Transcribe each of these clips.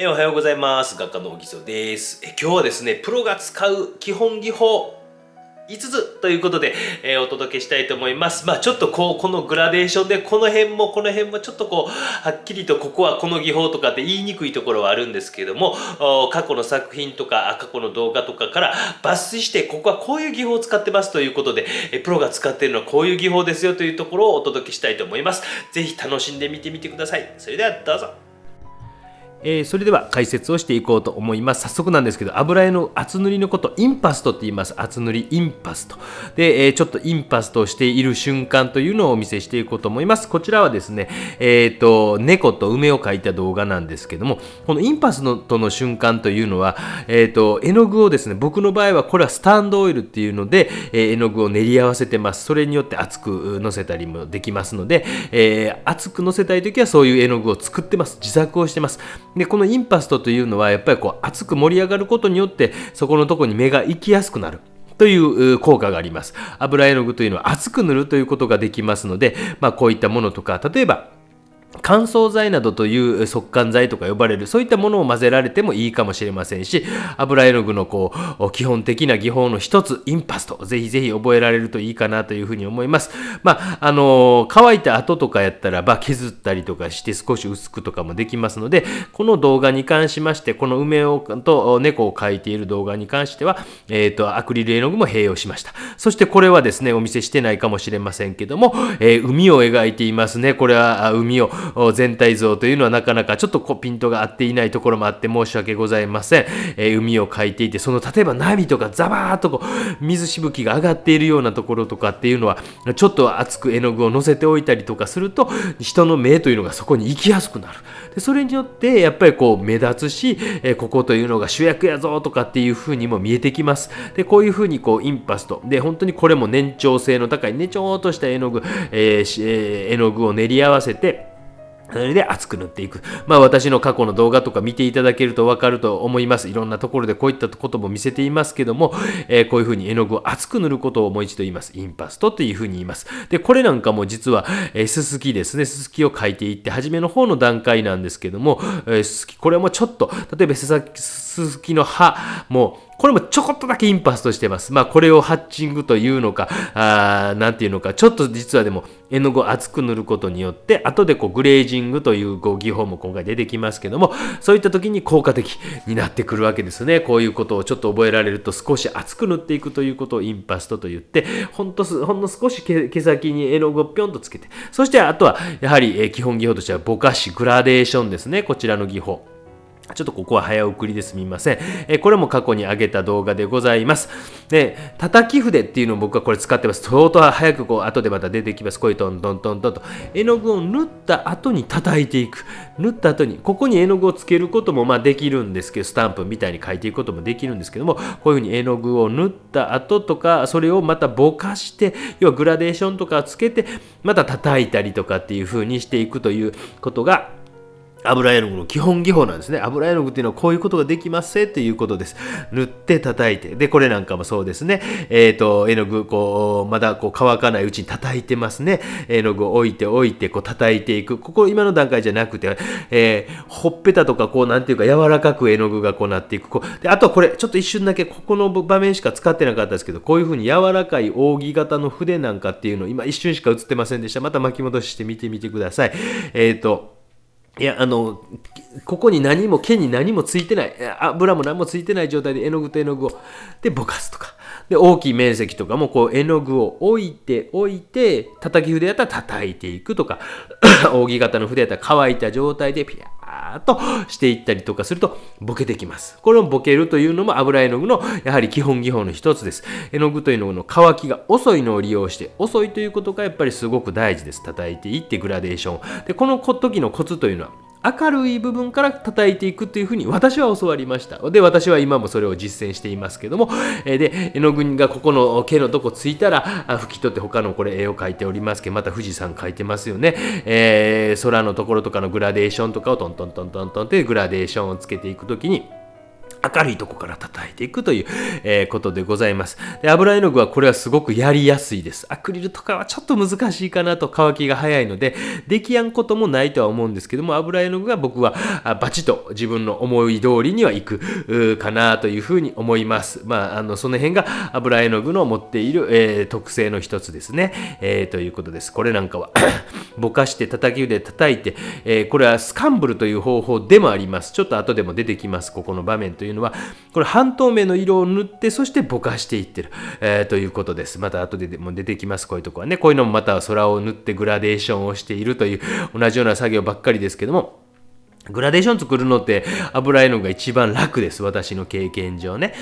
おはようございます。画家の小木曽です。今日はですね、プロが使う基本技法5つということで、お届けしたいと思います。ちょっとこのグラデーションでこの辺もちょっとはっきりとここはこの技法とかって言いにくいところはあるんですけども、過去の作品とか過去の動画とかから抜粋して、ここはこういう技法を使ってますということで、プロが使っているのはこういう技法ですよというところをお届けしたいと思います。ぜひ楽しんでみてみてください。それではどうぞ。それでは解説をしていこうと思います。早速なんですけど、油絵の厚塗りのこと、インパストって言います。厚塗り、インパスト。で、ちょっとインパストをしている瞬間というのをお見せしていこうと思います。こちらはですね、猫と梅を描いた動画なんですけども、このインパストの瞬間というのは、絵の具をですね、僕の場合はこれはスタンドオイルっていうので、絵の具を練り合わせてます。それによって厚くのせたりもできますので、厚くのせたいときはそういう絵の具を作ってます。自作をしてます。でこのインパストというのはやっぱり熱く盛り上がることによってそこのところに目が行きやすくなるという効果があります。油絵の具というのは厚く塗るということができますので、こういったものとか、例えば乾燥剤などという速乾剤とか呼ばれるそういったものを混ぜられてもいいかもしれませんし、油絵の具の基本的な技法の一つインパスト、ぜひぜひ覚えられるといいかなというふうに思います。乾いた後とかやったら削ったりとかして少し薄くとかもできますので、この動画に関しまして、この梅と猫を描いている動画に関しては、アクリル絵の具も併用しました。そしてこれはですね、お見せしてないかもしれませんけども、海を描いていますね。これは海を全体像というのはなかなかちょっとピントが合っていないところもあって申し訳ございません。海を描いていて、その例えば波とかザバーっと水しぶきが上がっているようなところとかっていうのはちょっと厚く絵の具を乗せておいたりとかすると、人の目というのがそこに行きやすくなる。でそれによってやっぱり目立つし、ここというのが主役やぞとかっていう風にも見えてきます。でこういう風にインパストで、本当にこれも粘着性の高いねちょーっとした絵の具、絵の具を練り合わせて、それで厚く塗っていく。私の過去の動画とか見ていただけると分かると思います。いろんなところでこういったことも見せていますけども、こういうふうに絵の具を厚く塗ることをもう一度言います。インパストというふうに言います。で、これなんかも実は、すすきですね。すすきを描いていって、初めの方の段階なんですけども、すすき、これもちょっと、例えばすすきの葉も、これもちょこっとだけインパストしてます。これをハッチングというのか、なんていうのか、ちょっと実はでも絵の具を厚く塗ることによって、後でグレージングという技法も今回出てきますけども、そういった時に効果的になってくるわけですね。こういうことをちょっと覚えられると、少し厚く塗っていくということをインパストと言って、ほんの少し毛先に絵の具をぴょんとつけて、そしてあとはやはり基本技法としてはぼかし、グラデーションですね。こちらの技法。ちょっとここは早送りですみません。これも過去に上げた動画でございます。で、叩き筆っていうのを僕はこれ使ってます。相当早く後でまた出てきます。こういうトントントントンと。絵の具を塗った後に叩いていく。塗った後に、ここに絵の具をつけることもできるんですけど、スタンプみたいに書いていくこともできるんですけども、こういうふうに絵の具を塗った後とか、それをまたぼかして、要はグラデーションとかつけて、また叩いたりとかっていうふうにしていくということが、油絵の具の基本技法なんですね。油絵の具っていうのはこういうことができますっていうことです。塗って叩いて。で、これなんかもそうですね。絵の具、まだ乾かないうちに叩いてますね。絵の具を置いて、叩いていく。ここ今の段階じゃなくて、ほっぺたとかなんていうか柔らかく絵の具がなっていく。で、あとはこれ、ちょっと一瞬だけここの場面しか使ってなかったですけど、こういうふうに柔らかい扇形の筆なんかっていうの、今一瞬しか映ってませんでした。また巻き戻して見てみてください。ここに毛に何もついてない、油も何もついてない状態で絵の具と絵の具を、で、ぼかすとか。で、大きい面積とかも、絵の具を置いて、叩き筆やったら叩いていくとか、扇形の筆やったら乾いた状態でピヤーっとしていったりとかすると、ボケてきます。これをボケるというのも油絵の具の、やはり基本技法の一つです。絵の具というのの乾きが遅いのを利用して、遅いということがやっぱりすごく大事です。叩いていってグラデーション。で、この時のコツというのは、明るい部分から叩いていくというふうに私は教わりました。で、私は今もそれを実践していますけども、で、絵の具がここの毛のとこついたら、拭き取って他の絵を描いておりますけど、また富士山描いてますよね。空のところとかのグラデーションとかをトントントントントンってグラデーションをつけていくときに、明るいとこから叩いていくという、ことでございます。で、油絵の具はこれはすごくやりやすいです。アクリルとかはちょっと難しいかなと、乾きが早いので、できやんこともないとは思うんですけども、油絵の具が僕はバチッと自分の思い通りにはいくかなというふうに思います。その辺が油絵の具の持っている、特性の一つですね。ということです。これなんかはぼかして叩き腕で叩いて、これはスカンブルという方法でもあります。ちょっと後でも出てきます。ここの場面というのは、これ半透明の色を塗って、そしてぼかしていってる、ということです。また後でも出てきます。こういうとこはね。こういうのもまた空を塗ってグラデーションをしているという同じような作業ばっかりですけども、グラデーション作るのって油絵の具が一番楽です。私の経験上ね。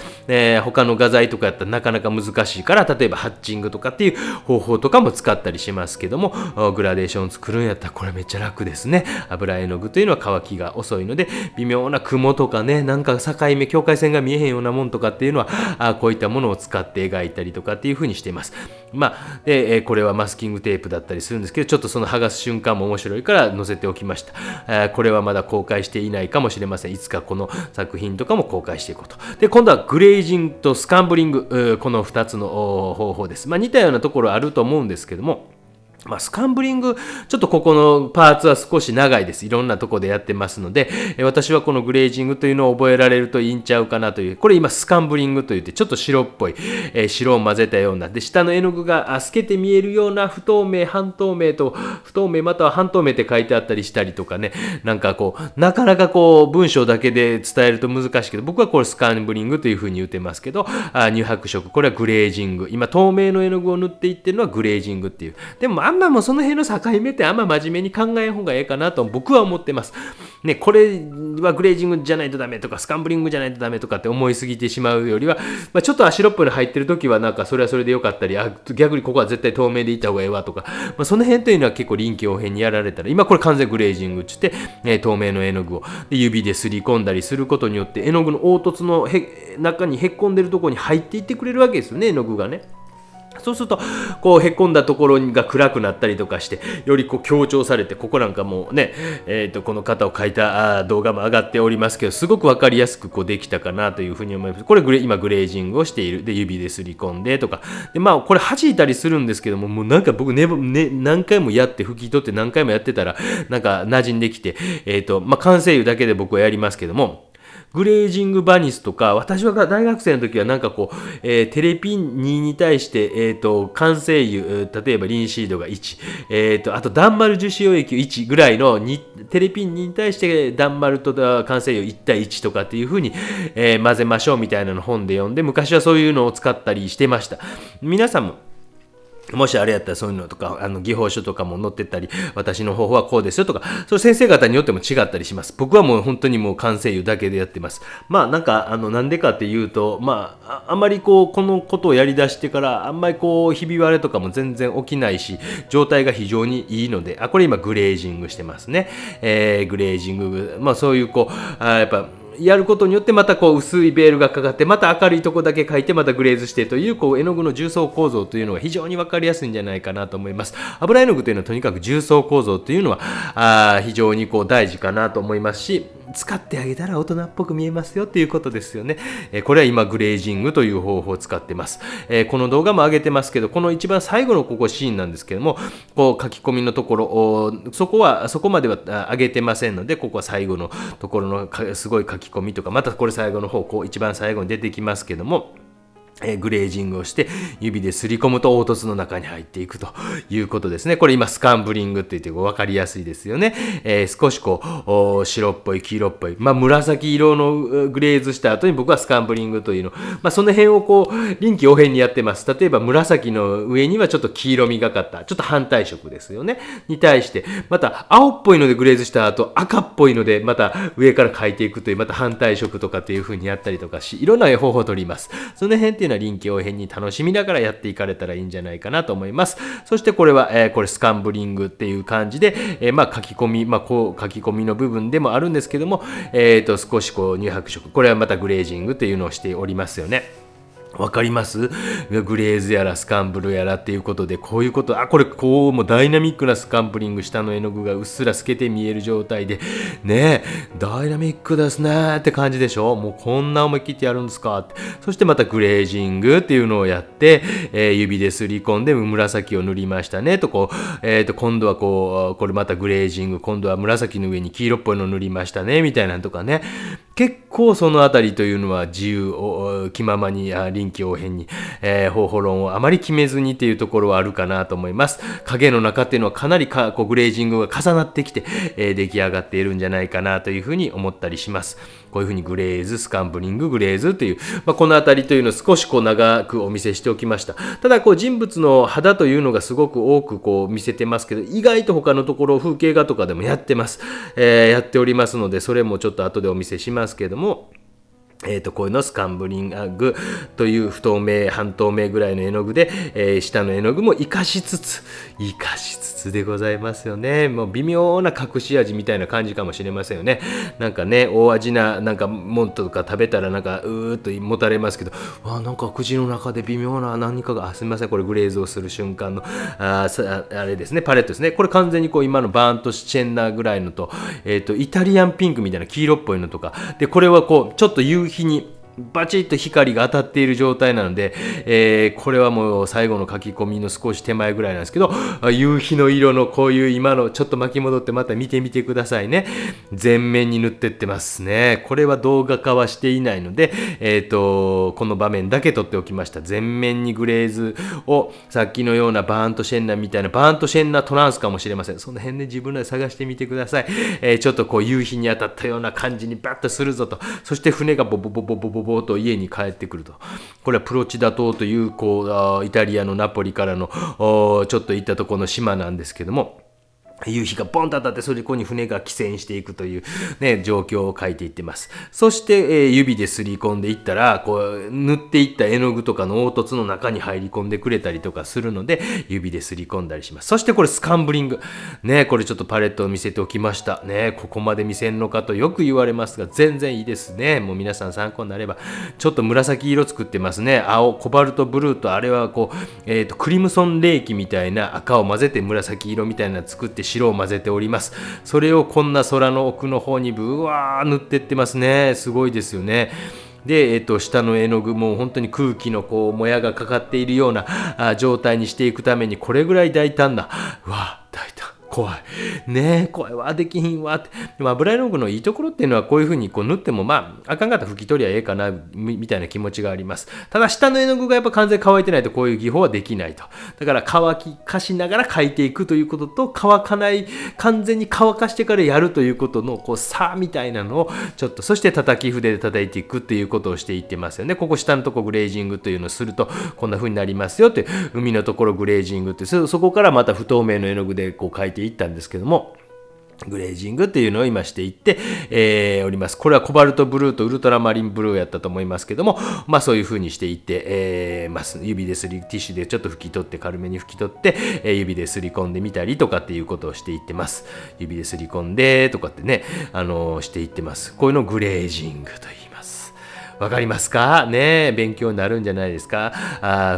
他の画材とかやったらなかなか難しいから、例えばハッチングとかっていう方法とかも使ったりしますけども、グラデーション作るんやったらこれめっちゃ楽ですね。油絵の具というのは乾きが遅いので、微妙な雲とかね、なんか境目、境界線が見えへんようなもんとかっていうのは、こういったものを使って描いたりとかっていう風にしています。これはマスキングテープだったりするんですけど、ちょっとその剥がす瞬間も面白いから載せておきました。これはまだ公開していないかもしれません。いつかこの作品とかも公開していこうと。で、今度はグレージングとスカンブリング、この2つの方法です。似たようなところあると思うんですけども、スカンブリング、ちょっとここのパーツは少し長いです。いろんなとこでやってますので、私はこのグレージングというのを覚えられるといいんちゃうかなという、これ今スカンブリングといってちょっと白っぽい、白を混ぜたような、で、下の絵の具が透けて見えるような不透明、半透明と、不透明または半透明って書いてあったりしたりとかね、なんかこう、なかなかこう、文章だけで伝えると難しいけど、僕はこれスカンブリングというふうに言ってますけど、乳白色、これはグレージング。今、透明の絵の具を塗っていってるのはグレージングっていう。でもあんまもうその辺の境目ってあんま真面目に考えん方がええかなと僕は思ってます。ね、これはグレージングじゃないとダメとかスカンブリングじゃないとダメとかって思いすぎてしまうよりは、ちょっと白っぽいの入ってる時はなんかそれはそれでよかったり、逆にここは絶対透明でいった方がええわとか、その辺というのは結構臨機応変にやられたら、今これ完全グレージングって言って、透明の絵の具をで指ですり込んだりすることによって絵の具の凹凸の中にへっこんでるところに入っていってくれるわけですよね、絵の具がね。そうするとこうへこんだところが暗くなったりとかしてよりこう強調されて、ここなんかもね、この型を描いた動画も上がっておりますけど、すごく分かりやすくこうできたかなというふうに思います。これ今グレージングをしている。で指ですり込んでとかで、これ弾いたりするんですけども、もうなんか僕何回もやって拭き取って何回もやってたらなんか馴染んできて、完成油だけで僕はやりますけども、グレージングバニスとか、私は大学生の時はなんかこう、テレピン2に対して、完成油、例えばリンシードが1、あとダンマル樹脂溶液1ぐらいのテレピン2に対してダンマルと完成油1対1とかっていう風に、混ぜましょうみたいなの本で読んで、昔はそういうのを使ったりしてました。皆さんももしあれやったらそういうのとか、技法書とかも載ってたり、私の方法はこうですよとか、それ先生方によっても違ったりします。僕はもう本当にもう完成油だけでやってます。なんでかっていうと、あんまりこのことをやり出してから、あんまりひび割れとかも全然起きないし、状態が非常にいいので、これ今グレージングしてますね。グレージング、そういうやっぱ、やることによってまた薄いベールがかかって、また明るいとこだけ描いてまたグレーズしてという絵の具の重層構造というのが非常に分かりやすいんじゃないかなと思います。油絵の具というのはとにかく重層構造というのは非常に大事かなと思いますし、使ってあげたら大人っぽく見えますよということですよね。これは今グレージングという方法を使ってます。この動画も上げてますけど、この一番最後のここシーンなんですけども、書き込みのところ、そこまでは上げてませんので、ここは最後のところのすごい書き込みとか、またこれ最後の方一番最後に出てきますけども、グレージングをして指ですり込むと凹凸の中に入っていくということですね。これ今スカンブリングって言って分かりやすいですよね。少し白っぽい黄色っぽい、紫色のグレーズした後に僕はスカンブリングというの、その辺を臨機応変にやってます。例えば紫の上にはちょっと黄色みがかったちょっと反対色ですよねに対して、また青っぽいのでグレーズした後赤っぽいのでまた上から描いていくというまた反対色とかっていう風にやったりとかし、いろんな方法を取ります。その辺っていう臨機応変に楽しみながらやっていかれたらいいんじゃないかなと思います。そしてこれは、これスカンブリングっていう感じで、書き込み、書き込みの部分でもあるんですけども、少し乳白色、これはまたグレージングというのをしておりますよね。わかります？グレーズやらスカンブルやらっていうことで、こういうこと、これこうもうダイナミックなスカンブリング、下の絵の具がうっすら透けて見える状態でね、ダイナミックですねって感じでしょ。もうこんな思い切ってやるんですかって。そしてまたグレージングっていうのをやって、指ですり込んで紫を塗りましたねとこう、今度はこれまたグレージング、今度は紫の上に黄色っぽいの塗りましたねみたいなとかね。結構そのあたりというのは自由を気ままに臨機応変に、方法論をあまり決めずにっていうところはあるかなと思います。影の中っていうのはかなりこうグレージングが重なってきて、出来上がっているんじゃないかなというふうに思ったりします。こういうふうにグレーズ、スカンブリング、グレーズという、このあたりというのを少し長くお見せしておきました。ただ人物の肌というのがすごく多く見せてますけど、意外と他のところ風景画とかでもやってます。やっておりますので、それもちょっと後でお見せしますけれども、こういうのスカンブリングという不透明半透明ぐらいの絵の具で、下の絵の具も活かしつつでございますよね。もう微妙な隠し味みたいな感じかもしれませんよね。なんかね、大味なもんとか食べたらうーっともたれますけど、なんか口の中で微妙な何かが、すみません、これグレーズをする瞬間のあれですね、パレットですね。これ完全に今のバーンとシェンナーぐらいのと、イタリアンピンクみたいな黄色っぽいのとかで、これはちょっと夕日にバチッと光が当たっている状態なので、これはもう最後の書き込みの少し手前ぐらいなんですけど、夕日の色のこういう今のちょっと巻き戻ってまた見てみてくださいね。全面に塗ってってますね。これは動画化はしていないので、この場面だけ撮っておきました。全面にグレーズをさっきのようなバーンとシェンナみたいな、バーンとシェンナトランスかもしれません。その辺で自分で探してみてください。ちょっと夕日に当たったような感じにバッとするぞと。そして船がボボボボボボボと家に帰ってくると。これはプロチダ島というイタリアのナポリからのちょっと行ったところの島なんですけども、夕日がボンと当たって、それこに船が帰船していくという、ね、状況を書いていってます。そして、指ですり込んでいったら、塗っていった絵の具とかの凹凸の中に入り込んでくれたりとかするので、指ですり込んだりします。そしてこれスカンブリング。ね、これちょっとパレットを見せておきました。ね、ここまで見せんのかとよく言われますが、全然いいですね。もう皆さん参考になれば。ちょっと紫色作ってますね。青、コバルトブルーと、あれはクリムソンレーキみたいな赤を混ぜて紫色みたいなの作って、白を混ぜております。それをこんな空の奥の方にぶわー塗ってってますね。すごいですよね。で、下の絵の具も本当に空気のもやがかかっているような状態にしていくために、これぐらい大胆な、大胆。怖い。ねえ、怖いわ、できひんわって。でも油絵の具のいいところっていうのは、こういう風に塗っても、あかんかったら拭き取りはええかな、みたいな気持ちがあります。ただ、下の絵の具がやっぱ完全に乾いてないと、こういう技法はできないと。だから、乾かしながら描いていくということと、乾かない、完全に乾かしてからやるということの、差みたいなのを、ちょっと、そして叩き筆で叩いていくっていうことをしていってますよね。ここ下のとこグレージングというのをすると、こんな風になりますよって、海のところグレージングって、そこからまた不透明の絵の具で描いていったんですけども、グレージングっていうのを今していって、おります。これはコバルトブルーとウルトラマリンブルーやったと思いますけども、そういう風にしていって、指でティッシュでちょっと拭き取って、軽めに拭き取って、指ですり込んでみたりとかっていうことをしていってます。指ですり込んでとかってね、していってます。こういうのをグレージングと言います。わかりますかね、勉強になるんじゃないですか。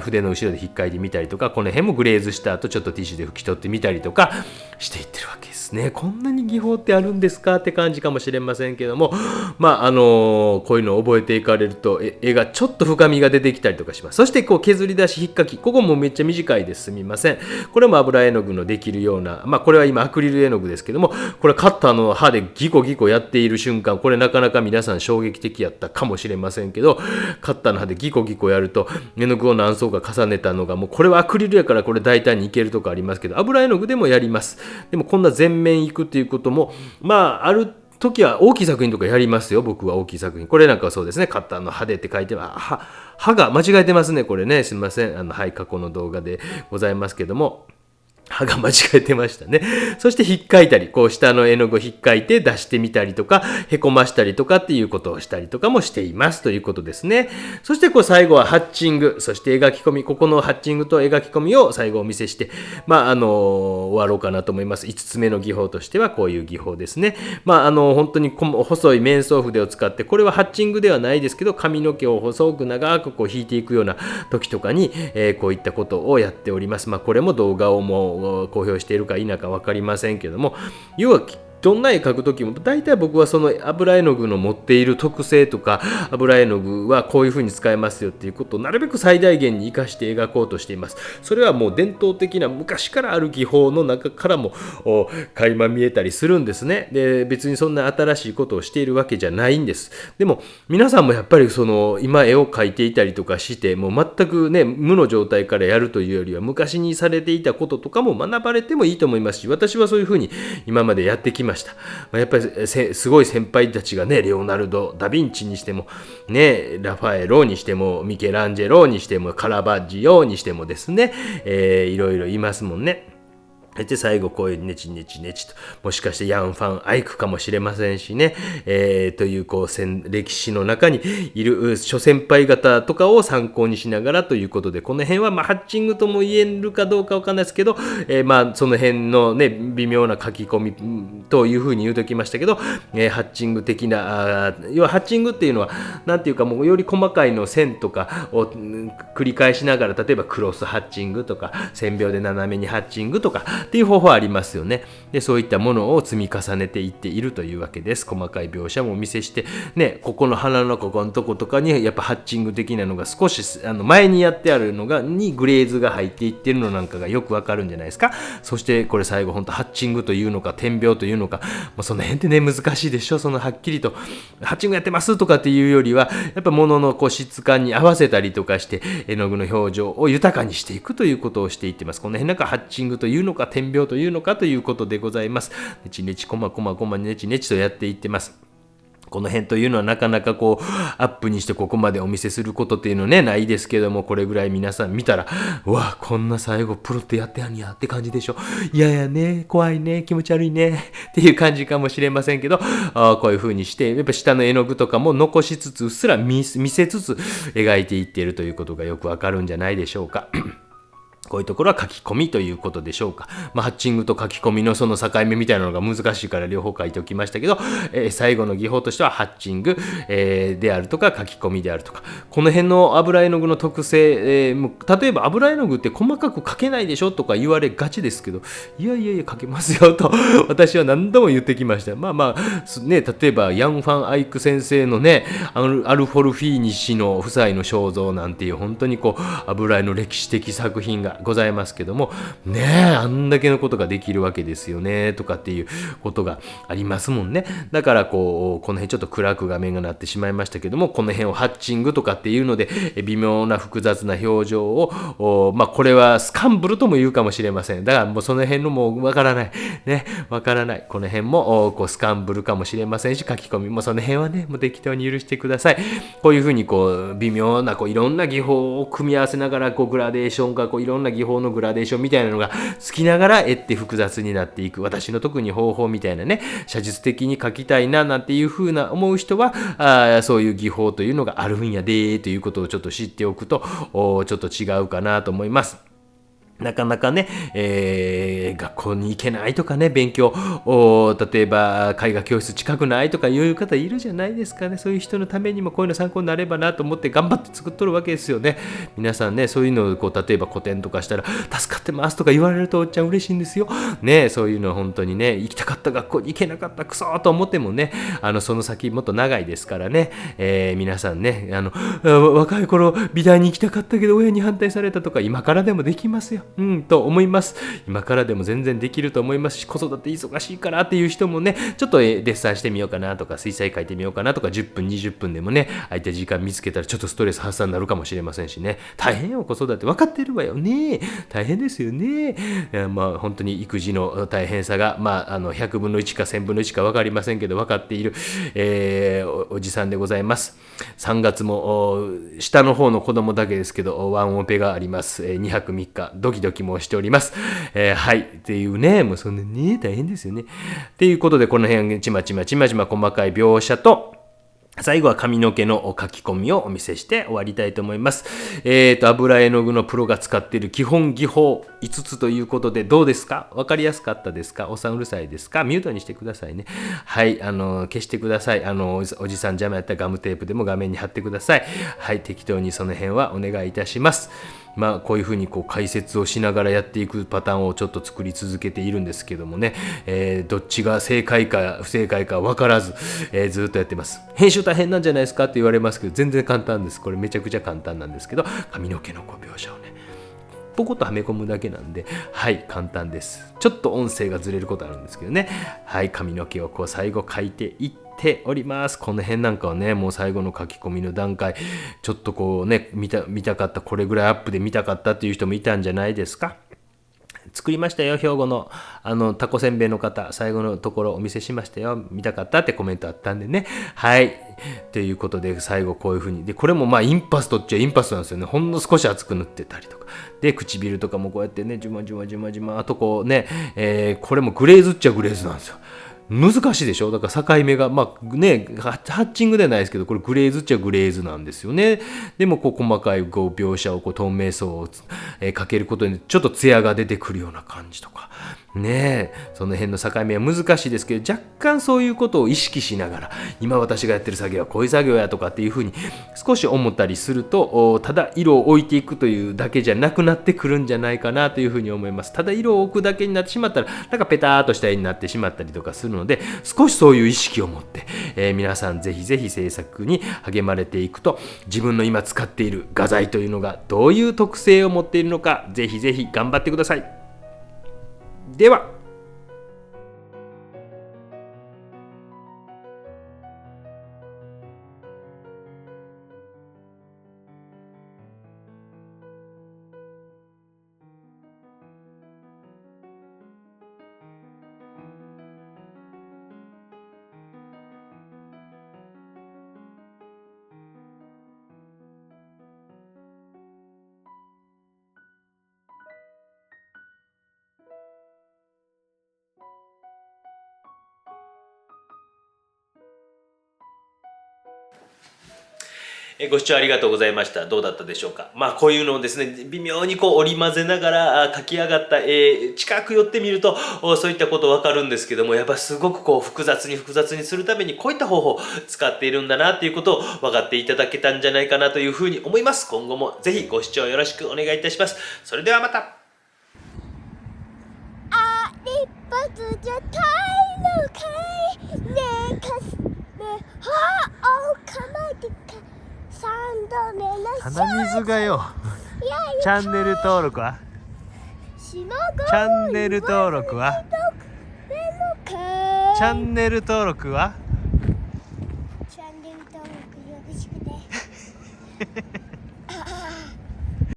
筆の後ろで引っかいてみたりとか、この辺もグレーズした後ちょっとティッシュで拭き取ってみたりとかしていってるわけですね。こんなに技法ってあるんですかって感じかもしれませんけども、こういうのを覚えていかれると絵がちょっと深みが出てきたりとかします。そして削り出し引っかき、ここもめっちゃ短いです。すみません。これも油絵の具のできるような、これは今アクリル絵の具ですけども、これカッターの刃でギコギコやっている瞬間、これなかなか皆さん衝撃的やったかもしれませんけど、カッターの刃でギコギコやると絵の具を何層か重ねたのが、もうこれはアクリルやからこれ大胆にいけるとかありますけど、油絵の具でもやります。でもこんな全面いくっていうこともある時は大きい作品とかやりますよ。僕は大きい作品、これなんかはそうですね。カッターの刃でって書いて刃が間違えてますね。これね、すみません。過去の動画でございますけども、歯が間違えてましたね。そして引っかいたり、こう下の絵の具を引っかいて出してみたりとか、へこましたりとかっていうことをしたりとかもしていますということですね。そしてこう最後はハッチング、そして描き込み、ここのハッチングと描き込みを最後お見せして、終わろうかなと思います。5つ目の技法としてはこういう技法ですね。本当に細い面相筆を使って、これはハッチングではないですけど、髪の毛を細く長くこう引いていくような時とかに、こういったことをやっております。これも動画をもう公表しているか否か分かりませんけども、要はどんな絵描くときも大体僕はその油絵の具の持っている特性とか、油絵の具はこういう風に使えますよっていうことをなるべく最大限に生かして描こうとしています。それはもう伝統的な昔からある技法の中からも垣間見えたりするんですね。で、別にそんな新しいことをしているわけじゃないんです。でも皆さんもやっぱりその今絵を描いていたりとかして、もう全くね無の状態からやるというよりは、昔にされていたこととかも学ばれてもいいと思いますし、私はそういう風に今までやってきました。やっぱりすごい先輩たちがね、レオナルド・ダ・ヴィンチにしてもね、ラファエロにしてもミケランジェロにしてもカラバッジオにしてもですね、いろいろいますもんね。で最後こういうネチネチネチと、もしかしてヤン・ファン・アイクかもしれませんしね、という歴史の中にいる諸先輩方とかを参考にしながらということで、この辺はハッチングとも言えるかどうかわかんないですけど、その辺のね微妙な書き込みというふうに言うときましたけど、ハッチング的な要はハッチングっていうのはなんていうか、もうより細かいの線とかを繰り返しながら、例えばクロスハッチングとか線描で斜めにハッチングとかっていう方法ありますよね。でそういったものを積み重ねていっているというわけです。細かい描写もお見せしてね、ここの鼻のここのとことかにやっぱハッチング的なのが少し前にやってあるのがにグレーズが入っていってるのなんかがよくわかるんじゃないですか。そしてこれ最後本当ハッチングというのか点描というのか、もうその辺ってね難しいでしょ。そのはっきりとハッチングやってますとかっていうよりは、やっぱ物の質感に合わせたりとかして絵の具の表情を豊かにしていくということをしていってます。この辺なんかハッチングというのか点描というのかということでございます。ネチネチコマコマコマネチネチとやっていってます。この辺というのはなかなかアップにしてここまでお見せすることっていうのねないですけども、これぐらい皆さん見たら、うわこんな最後プロってやってやんやって感じでしょ。いやいやね、怖いね、気持ち悪いねっていう感じかもしれませんけど、こういう風にしてやっぱ下の絵の具とかも残しつつ、うっすら見せつつ描いていっているということがよくわかるんじゃないでしょうか。こういうところは書き込みということでしょうか。ハッチングと書き込みのその境目みたいなのが難しいから両方書いておきましたけど、最後の技法としてはハッチング、であるとか書き込みであるとか、この辺の油絵の具の特性、例えば油絵の具って細かく書けないでしょとか言われがちですけど、いやいやいや書けますよと私は何度も言ってきました。例えばヤン・ファン・アイク先生のね、アルフォルフィーニ氏の夫妻の肖像なんていう本当に油絵の歴史的作品がございますけどもね、あんだけのことができるわけですよねとかっていうことがありますもんね。だからこの辺ちょっと暗く画面がなってしまいましたけども、この辺をハッチングとかっていうので微妙な複雑な表情をこれはスカンブルとも言うかもしれません。だからもうその辺のもうわからないね、わからない、この辺もスカンブルかもしれませんし、書き込みもその辺はねもう適当に許してください。こういうふうに微妙ないろんな技法を組み合わせながらグラデーションがいろんな技法のグラデーションみたいなのがつきながら絵って複雑になっていく、私の特に方法みたいなね、写実的に描きたいななんていう風な思う人はそういう技法というのがあるんやでということをちょっと知っておくとちょっと違うかなと思います。なかなかね、学校に行けないとかね、勉強例えば絵画教室近くないとかいう方いるじゃないですかね。そういう人のためにもこういうの参考になればなと思って頑張って作っとるわけですよね。皆さんね、そういうのを例えば個展とかしたら助かってますとか言われるとおっちゃん嬉しいんですよね。そういうのは本当にね、行きたかった学校に行けなかったクソと思ってもね、その先もっと長いですからね、皆さんね、若い頃美大に行きたかったけど親に反対されたとか今からでもできますよと思います。今からでも全然できると思いますし、子育て忙しいからっていう人もね、ちょっとデッサンしてみようかなとか水彩描いてみようかなとか10分20分でもね、空いた時間見つけたらちょっとストレス発散になるかもしれませんしね。大変よ子育て分かってるわよね。大変ですよね。本当に育児の大変さが100分の1か1000分の1か分かりませんけど分かっている、おじさんでございます。3月も下の方の子供だけですけどワンオペがあります。2泊3日ドキ々もしております。はい。っていうね、もうそんなね、大変ですよね。っていうことで、この辺、ちまちま細かい描写と、最後は髪の毛の書き込みをお見せして終わりたいと思います。油絵の具のプロが使っている基本技法5つということで、どうですか？わかりやすかったですか？おさんうるさいですか？ミュートにしてくださいね。はい、消してください。おじさん邪魔やったらガムテープでも画面に貼ってください。はい、適当にその辺はお願いいたします。まあ、こういうふうに解説をしながらやっていくパターンをちょっと作り続けているんですけどもね、どっちが正解か不正解か分からず、ずっとやってます。編集大変なんじゃないですかって言われますけど、全然簡単です。これめちゃくちゃ簡単なんですけど、髪の毛の描写をね、ポコッとはめ込むだけなんで、はい、簡単です。ちょっと音声がずれることあるんですけどね、はい、髪の毛を最後描いていっております。この辺なんかはね、もう最後の書き込みの段階、ちょっと見たかった、これぐらいアップで見たかったっていう人もいたんじゃないですか。作りましたよ、兵庫のタコせんべいの方、最後のところお見せしましたよ、見たかったってコメントあったんでね。はい。ということで、最後こういう風に。で、これもまあインパストっちゃインパストなんですよね。ほんの少し厚く塗ってたりとか。で、唇とかもこうやってね、じゅまじゅまじゅまじゅま、あとこうね、これもグレーズっちゃグレーズなんですよ。難しいでしょ。だから境目がまあね、ハッチングではないですけど、これグレーズっちゃグレーズなんですよね。でも細かい描写を透明層をかけることでちょっとツヤが出てくるような感じとかね、その辺の境目は難しいですけど、若干そういうことを意識しながら、今私がやってる作業はこういう作業やとかっていうふうに少し思ったりすると、ただ色を置いていくというだけじゃなくなってくるんじゃないかなというふうに思います。ただ色を置くだけになってしまったら、なんかペターっとした絵になってしまったりとかするので、少しそういう意識を持って、皆さんぜひぜひ制作に励まれていくと、自分の今使っている画材というのがどういう特性を持っているのか、ぜひぜひ頑張ってください。では。ご視聴ありがとうございました。どうだったでしょうか。まあこういうのをですね、微妙に織り交ぜながら描き上がった絵、近く寄ってみるとそういったことわかるんですけども、やっぱすごく複雑にするためにこういった方法を使っているんだなっていうことを分かっていただけたんじゃないかなというふうに思います。今後もぜひご視聴よろしくお願いいたします。それではまた。鼻水がよ。チャンネル登録は？チャンネル登録は？チャンネル登録は？